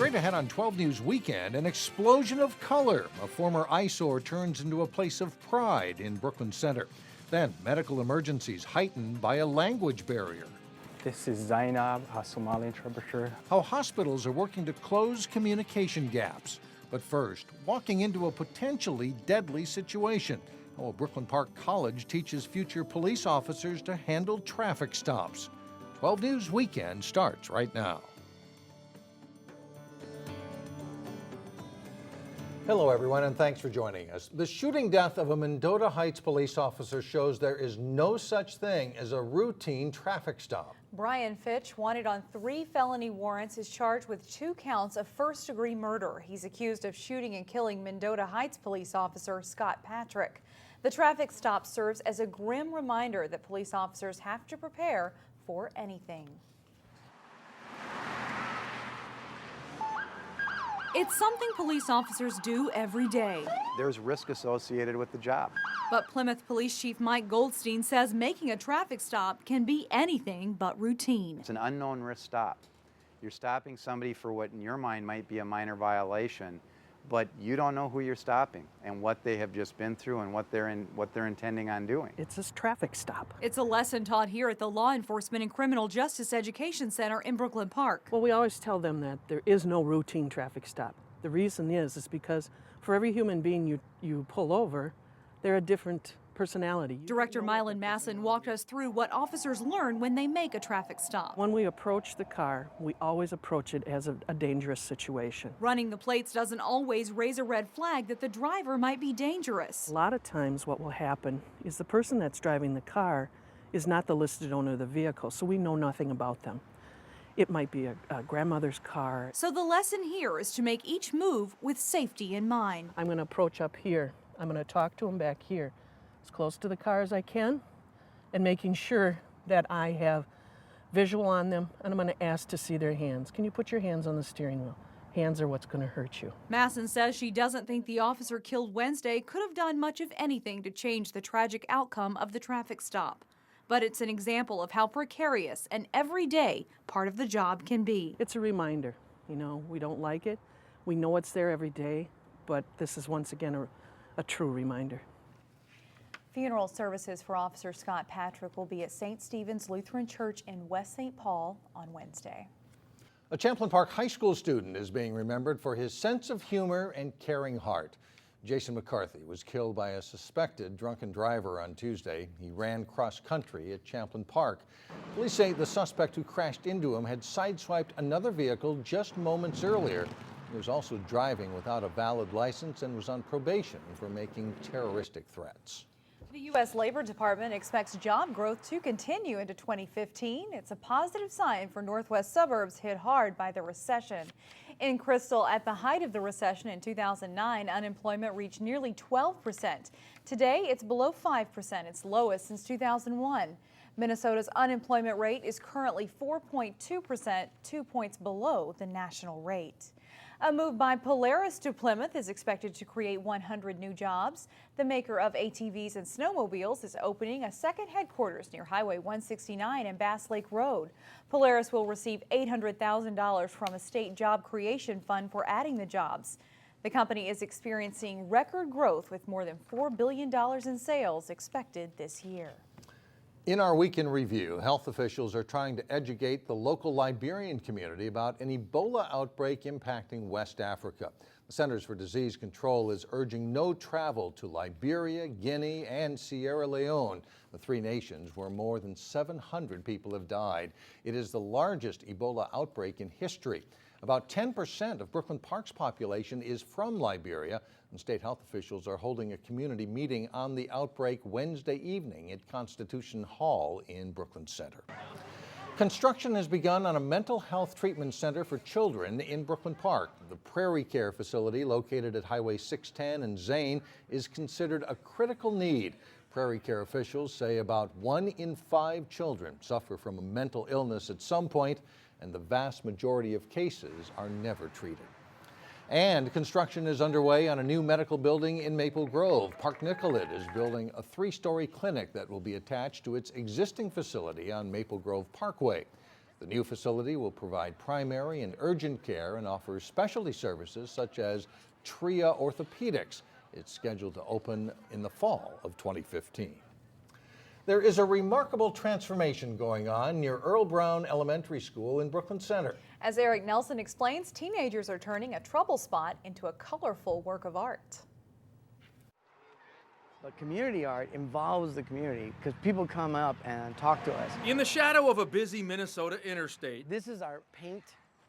Straight ahead on 12 News Weekend, an explosion of color. A former eyesore turns into a place of pride in Brooklyn Center. Then, medical emergencies heightened by a language barrier. This is Zainab, a Somali interpreter. How hospitals are working to close communication gaps. But first, walking into a potentially deadly situation. How a Brooklyn Park College teaches future police officers to handle traffic stops. 12 News Weekend starts right now. Hello, everyone, and thanks for joining us. The shooting death of a Mendota Heights police officer shows there is no such thing as a routine traffic stop. Brian Fitch, wanted on 3 felony warrants, is charged with 2 counts of first-degree murder. He's accused of shooting and killing Mendota Heights police officer Scott Patrick. The traffic stop serves as a grim reminder that police officers have to prepare for anything. It's something police officers do every day. There's risk associated with the job. But Plymouth Police Chief Mike Goldstein says making a traffic stop can be anything but routine. It's an unknown risk stop. You're stopping somebody for what in your mind might be a minor violation, but you don't know who you're stopping and what they have just been through and what they're intending on doing. It's a traffic stop. It's a lesson taught here at the Law Enforcement and Criminal Justice Education Center in Brooklyn Park. Well, we always tell them that there is no routine traffic stop. The reason is because for every human being you pull over, they're a different personality. Director Mylan Masson walked us through what officers learn when they make a traffic stop. When we approach the car, we always approach it as a dangerous situation. Running the plates doesn't always raise a red flag that the driver might be dangerous. A lot of times what will happen is the person that's driving the car is not the listed owner of the vehicle, so we know nothing about them. It might be a grandmother's car. So the lesson here is to make each move with safety in mind. I'm going to approach up here. I'm going to talk to him back here, as close to the car as I can, and making sure that I have visual on them, and I'm going to ask to see their hands. Can you put your hands on the steering wheel? Hands are what's going to hurt you. Masson says she doesn't think the officer killed Wednesday could have done much of anything to change the tragic outcome of the traffic stop. But it's an example of how precarious and everyday part of the job can be. It's a reminder. You know, we don't like it. We know it's there every day, but this is once again a true reminder. Funeral services for Officer Scott Patrick will be at St. Stephen's Lutheran Church in West St. Paul on Wednesday. A Champlin Park High School student is being remembered for his sense of humor and caring heart. Jason McCarthy was killed by a suspected drunken driver on Tuesday. He ran cross-country at Champlin Park. Police say the suspect who crashed into him had sideswiped another vehicle just moments earlier. He was also driving without a valid license and was on probation for making terroristic threats. The U.S. Labor Department expects job growth to continue into 2015. It's a positive sign for Northwest suburbs hit hard by the recession. In Crystal, at the height of the recession in 2009, unemployment reached nearly 12%. Today, it's below 5%, its lowest since 2001. Minnesota's unemployment rate is currently 4.2%, 2 points below the national rate. A move by Polaris to Plymouth is expected to create 100 new jobs. The maker of ATVs and snowmobiles is opening a second headquarters near Highway 169 and Bass Lake Road. Polaris will receive $800,000 from a state job creation fund for adding the jobs. The company is experiencing record growth with more than $4 billion in sales expected this year. In our Week in Review, health officials are trying to educate the local Liberian community about an Ebola outbreak impacting West Africa. The Centers for Disease Control is urging no travel to Liberia, Guinea, and Sierra Leone, the 3 nations where more than 700 people have died. It is the largest Ebola outbreak in history. About 10% of Brooklyn Park's population is from Liberia, and state health officials are holding a community meeting on the outbreak Wednesday evening at Constitution Hall in Brooklyn Center. Construction has begun on a mental health treatment center for children in Brooklyn Park. The PrairieCare facility, located at Highway 610 and Zane, is considered a critical need. PrairieCare officials say about 1 in 5 children suffer from a mental illness at some point, and the vast majority of cases are never treated. And construction is underway on a new medical building in Maple Grove. Park Nicollet is building a 3-story clinic that will be attached to its existing facility on Maple Grove Parkway. The new facility will provide primary and urgent care and offers specialty services such as TRIA orthopedics. It's scheduled to open in the fall of 2015. There is a remarkable transformation going on near Earl Brown Elementary School in Brooklyn Center. As Eric Nelson explains, teenagers are turning a trouble spot into a colorful work of art. But community art involves the community because people come up and talk to us. In the shadow of a busy Minnesota interstate, This is our paint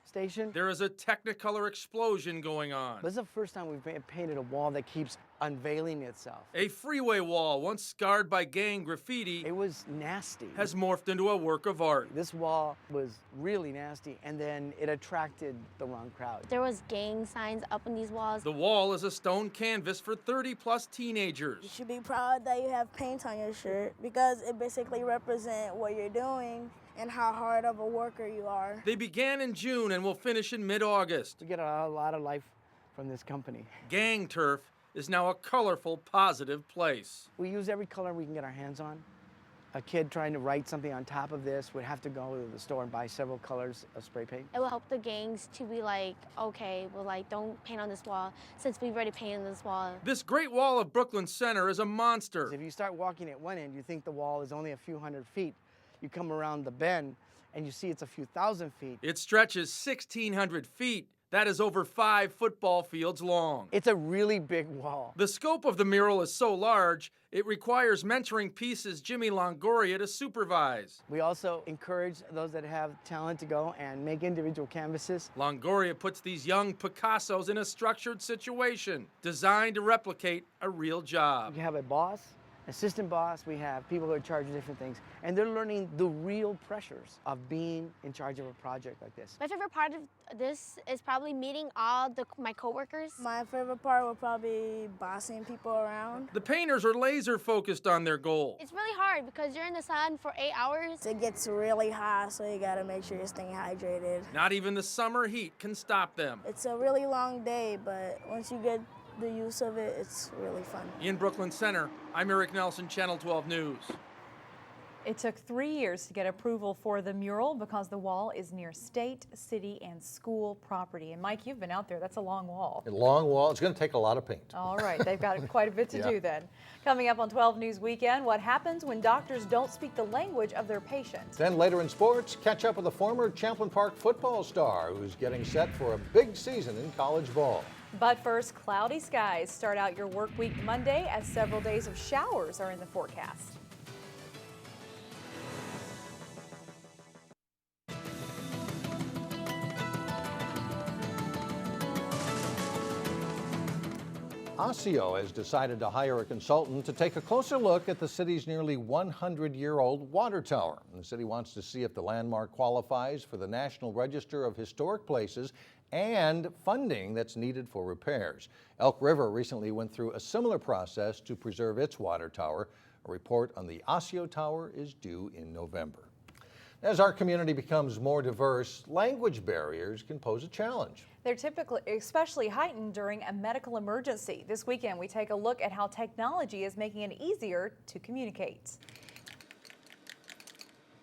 station. there is a Technicolor explosion going on. This is the first time we've painted a wall that keeps unveiling itself. A freeway wall, once scarred by gang graffiti, It was nasty. has morphed into a work of art. This wall was really nasty, and then it attracted the wrong crowd. There was gang signs up on these walls. The wall is a stone canvas for 30-plus teenagers. You should be proud that you have paint on your shirt because it basically represents what you're doing and how hard of a worker you are. They began in June and will finish in mid-August. We get a lot of life from this company. Gang turf is now a colorful, positive place. We use every color we can get our hands on. A kid trying to write something on top of this would have to go to the store and buy several colors of spray paint. It will help the gangs to be like, okay, well, like, don't paint on this wall since we've already painted this wall. This Great Wall of Brooklyn Center is a monster. If you start walking at one end, you think the wall is only a few hundred feet. You come around the bend and you see it's a few thousand feet. It stretches 1,600 feet. That is over 5 football fields long. It's a really big wall. The scope of the mural is so large, it requires mentoring pieces Jimmy Longoria to supervise. We also encourage those that have talent to go and make individual canvases. Longoria puts these young Picassos in a structured situation designed to replicate a real job. We have a boss, assistant boss, we have people who are in charge of different things, and they're learning the real pressures of being in charge of a project like this. My favorite part of this is probably meeting all my coworkers. My favorite part would probably be bossing people around. The painters are laser focused on their goal. It's really hard because you're in the sun for 8 hours. It gets really hot, so you gotta make sure you're staying hydrated. Not even the summer heat can stop them. It's a really long day, but once you get the use of it, it's really fun. In Brooklyn Center, I'm Eric Nelson, Channel 12 News. It took 3 years to get approval for the mural because the wall is near state, city, and school property. And Mike, you've been out there. That's a long wall. A long wall. It's going to take a lot of paint. All right, they've got quite a bit to do then. Coming up on 12 News Weekend, what happens when doctors don't speak the language of their patients? Then later in sports, catch up with a former Champlin Park football star who's getting set for a big season in college ball. But first, cloudy skies start out your work week Monday as several days of showers are in the forecast. Osseo has decided to hire a consultant to take a closer look at the city's nearly 100-year-old water tower. The city wants to see if the landmark qualifies for the National Register of Historic Places and funding that's needed for repairs. Elk River recently went through a similar process to preserve its water tower. A report on the Osseo Tower is due in November. As our community becomes more diverse, language barriers can pose a challenge. They're typically especially heightened during a medical emergency. This weekend, we take a look at how technology is making it easier to communicate.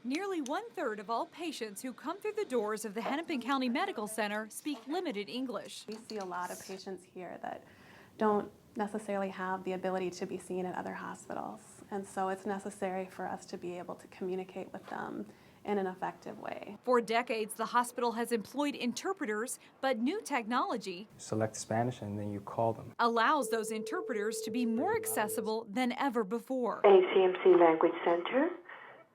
Nearly 1/3 of all patients who come through the doors of the Hennepin County Medical Center speak limited English. We see a lot of patients here that don't necessarily have the ability to be seen at other hospitals. And so it's necessary for us to be able to communicate with them in an effective way. For decades, the hospital has employed interpreters, but new technology Select Spanish and then you call them. allows those interpreters to be more accessible than ever before. HCMC Language Center.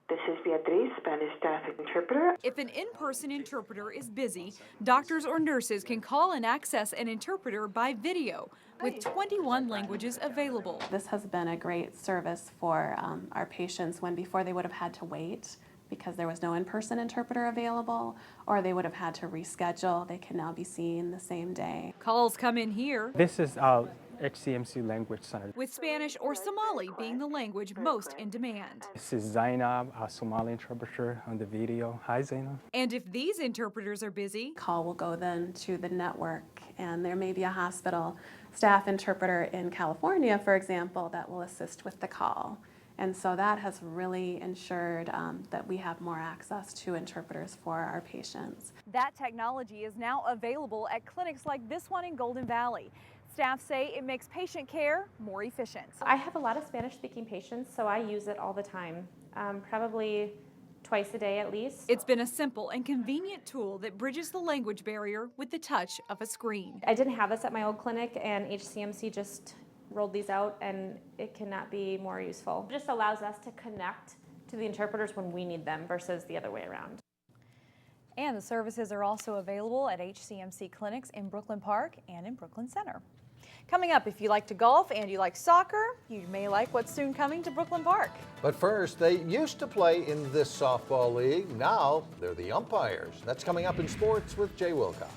This is Beatriz, Spanish staff interpreter. If an in-person interpreter is busy, doctors or nurses can call and access an interpreter by video with 21 languages available. This has been a great service for our patients when before they would have had to wait because there was no in-person interpreter available, or they would have had to reschedule. They can now be seen the same day. Calls come in here, This is our HCMC Language Center. with Spanish or Somali being the language most in demand. This is Zainab, a Somali interpreter on the video. Hi, Zainab. And if these interpreters are busy, Call will go then to the network, and there may be a hospital staff interpreter in California, for example, that will assist with the call. And so that has really ensured that we have more access to interpreters for our patients. That technology is now available at clinics like this one in Golden Valley. Staff say it makes patient care more efficient. I have a lot of Spanish-speaking patients, so I use it all the time, probably twice a day at least. It's been a simple and convenient tool that bridges the language barrier with the touch of a screen. I didn't have this at my old clinic, and HCMC just rolled these out, and it cannot be more useful. It just allows us to connect to the interpreters when we need them versus the other way around. And the services are also available at HCMC clinics in Brooklyn Park and in Brooklyn Center. Coming up, if you like to golf and you like soccer, you may like what's soon coming to Brooklyn Park. But first, they used to play in this softball league. Now they're the umpires. That's coming up in sports with Jay Wilcox.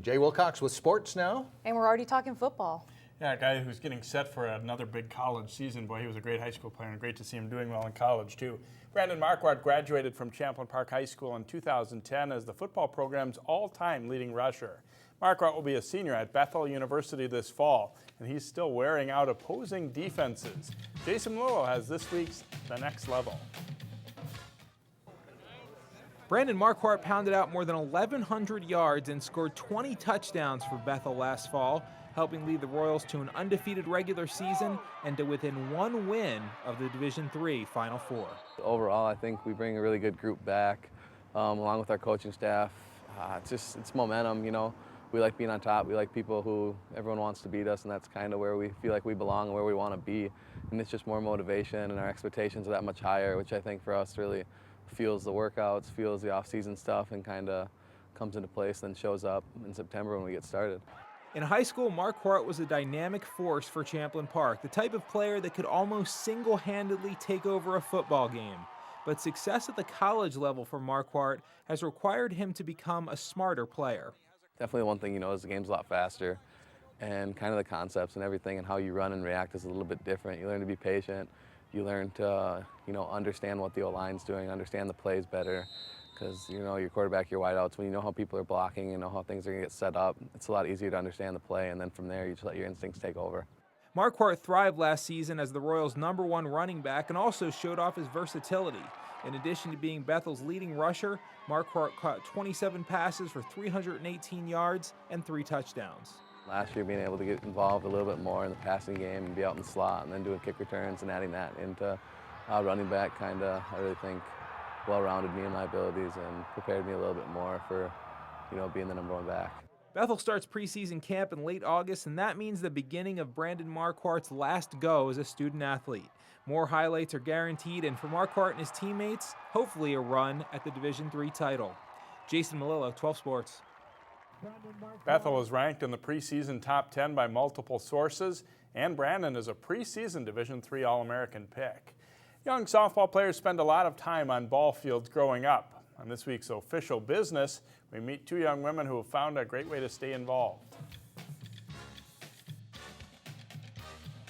Jay Wilcox with sports now. And we're already talking football. Yeah, a guy who's getting set for another big college season. Boy, he was a great high school player, and great to see him doing well in college, too. Brandon Marquardt graduated from Champlain Park High School in 2010 as the football program's all-time leading rusher. Marquardt will be a senior at Bethel University this fall, and he's still wearing out opposing defenses. Jason Lowell has this week's The Next Level. Brandon Marquardt pounded out more than 1,100 yards and scored 20 touchdowns for Bethel last fall, helping lead the Royals to an undefeated regular season and to within one win of the Division III Final Four. Overall, I think we bring a really good group back, along with our coaching staff. It's momentum, you know. We like being on top. We like people who everyone wants to beat us, and that's kind of where we feel like we belong and where we want to be. And it's just more motivation, and our expectations are that much higher, which I think for us really fuels the workouts, fuels the off-season stuff, and kind of comes into place and shows up in September when we get started. In high school, Marquardt was a dynamic force for Champlain Park, the type of player that could almost single-handedly take over a football game. But success at the college level for Marquardt has required him to become a smarter player. Definitely one thing, you know, is the game's a lot faster, and kind of the concepts and everything and how you run and react is a little bit different. You learn to be patient. You learn to, you know, understand what the O-line's doing, understand the plays better. Because, you know, your quarterback, your wideouts, when you know how people are blocking, you know how things are going to get set up, it's a lot easier to understand the play, and then from there, you just let your instincts take over. Marquardt thrived last season as the Royals' #1 running back and also showed off his versatility. In addition to being Bethel's leading rusher, Marquardt caught 27 passes for 318 yards and 3 touchdowns. Last year, being able to get involved a little bit more in the passing game and be out in the slot and then doing kick returns and adding that into running back, kind of, I really think, well-rounded me and my abilities and prepared me a little bit more for, you know, being the #1 back. Bethel starts preseason camp in late August, and that means the beginning of Brandon Marquardt's last go as a student athlete. More highlights are guaranteed, and for Marquardt and his teammates, hopefully a run at the Division III title. Jason Malillo, 12 Sports. Bethel is ranked in the preseason top 10 by multiple sources, and Brandon is a preseason Division III All-American pick. Young softball players spend a lot of time on ball fields growing up. On this week's Official Business, we meet 2 young women who have found a great way to stay involved.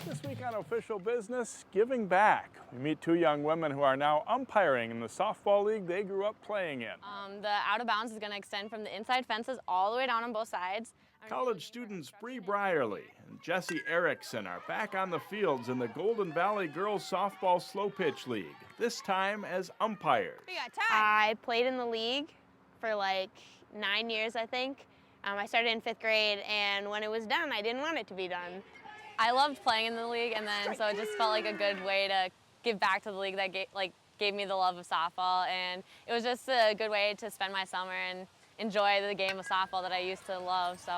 This week on Official Business, giving back. We meet 2 young women who are now umpiring in the softball league they grew up playing in. The out of bounds is going to extend from the inside fences all the way down on both sides. College students Bree Brierly and Jesse Erickson are back on the fields in the Golden Valley Girls Softball Slow Pitch League, this time as umpires. I played in the league for like 9 years, I think. I started in 5th grade, and when it was done, I didn't want it to be done. I loved playing in the league, and then so it just felt like a good way to give back to the league that gave me the love of softball, and it was just a good way to spend my summer and enjoy the game of softball that I used to love. So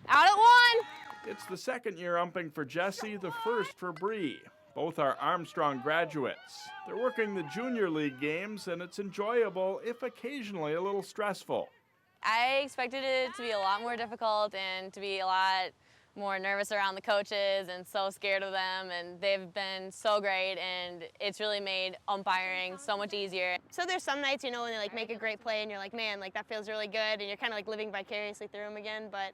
out at 1. It's the 2nd year umping for Jesse, the 1st for Bree. Both are Armstrong graduates. They're working the junior league games, and it's enjoyable, if occasionally a little stressful. I expected it to be a lot more difficult and to be a lot more nervous around the coaches and so scared of them, and they've been so great, and it's really made umpiring so much easier. So there's some nights, you know, when they like make a great play and you're like, man, like that feels really good, and you're kind of like living vicariously through them again. But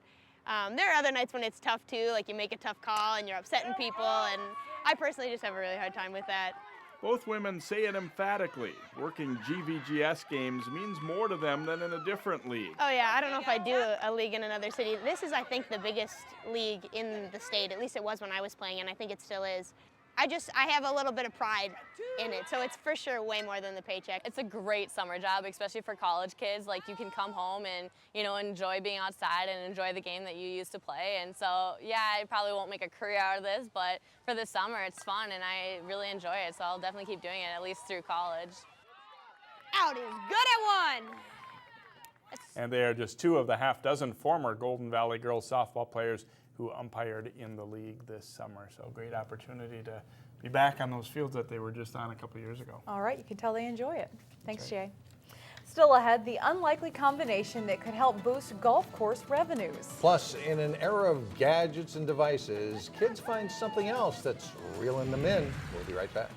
there are other nights when it's tough too, like you make a tough call and you're upsetting people, and I personally just have a really hard time with that. Both women say it emphatically. Working GVGS games means more to them than in a different league. Oh yeah, I don't know if I do a league in another city. This is, I think, the biggest league in the state. At least it was when I was playing, and I think it still is. I have a little bit of pride in it, so it's for sure way more than the paycheck. It's a great summer job, especially for college kids. Like, you can come home and, you know, enjoy being outside and enjoy the game that you used to play. And so, yeah, I probably won't make a career out of this, but for the summer, it's fun and I really enjoy it. So I'll definitely keep doing it, at least through college. Out is good at one. And they are just two of the half dozen former Golden Valley girls softball players who umpired in the league this summer. So great opportunity to be back on those fields that they were just on a couple years ago. All right, you can tell they enjoy it. Thanks, Jay. Still ahead, the unlikely combination that could help boost golf course revenues. Plus, in an era of gadgets and devices, kids find something else that's reeling them in. We'll be right back.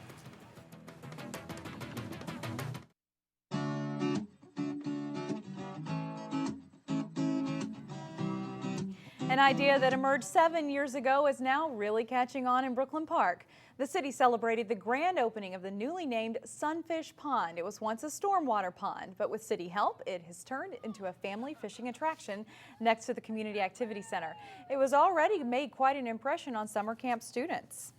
An idea that emerged 7 years ago is now really catching on in Brooklyn Park. The city celebrated the grand opening of the newly named Sunfish Pond. It was once a stormwater pond, but with city help, it has turned into a family fishing attraction next to the Community Activity Center. It was already made quite an impression on summer camp students.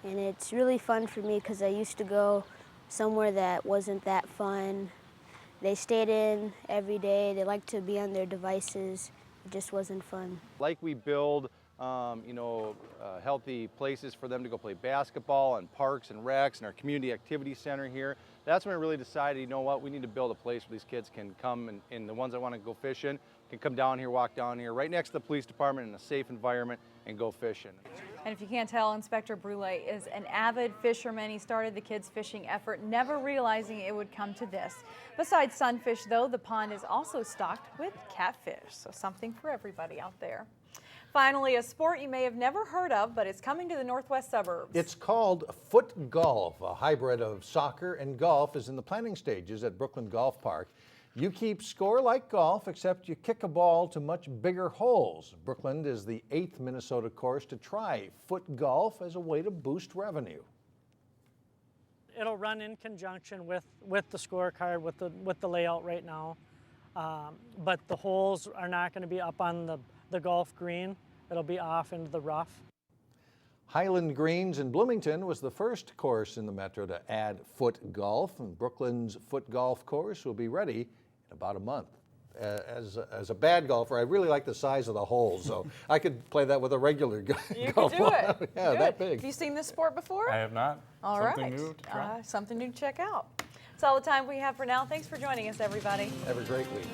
And it's really fun for me because I used to go somewhere that wasn't that fun. They stayed in every day. They liked to be on their devices. It just wasn't fun. Like we build, healthy places for them to go play basketball and parks and recs and our community activity center here. That's when I really decided, you know what, we need to build a place where these kids can come and the ones that want to go fishing can come down here, walk down here, right next to the police department in a safe environment and go fishing. And if you can't tell, Inspector Brule is an avid fisherman. He started the kids' fishing effort, never realizing it would come to this. Besides sunfish, though, the pond is also stocked with catfish, so something for everybody out there. Finally, a sport you may have never heard of, but it's coming to the northwest suburbs. It's called Footgolf. A hybrid of soccer and golf is in the planning stages at Brooklyn Golf Park. You keep score like golf, except you kick a ball to much bigger holes. Brooklyn is the 8th Minnesota course to try Footgolf as a way to boost revenue. It'll run in conjunction with the scorecard, with the layout right now. But the holes are not going to be up on the golf green. It'll be off into the rough. Highland Greens in Bloomington was the first course in the metro to add Footgolf, and Brooklyn's Footgolf course will be ready in about a month. As a bad golfer, I really like the size of the holes, so I could play that with a regular golf ball. You could do it. Yeah, Good. that big. Have you seen this sport before? I have not. All Something right. new to try. Something new to check out. That's all the time we have for now. Thanks for joining us, everybody. Have a great week.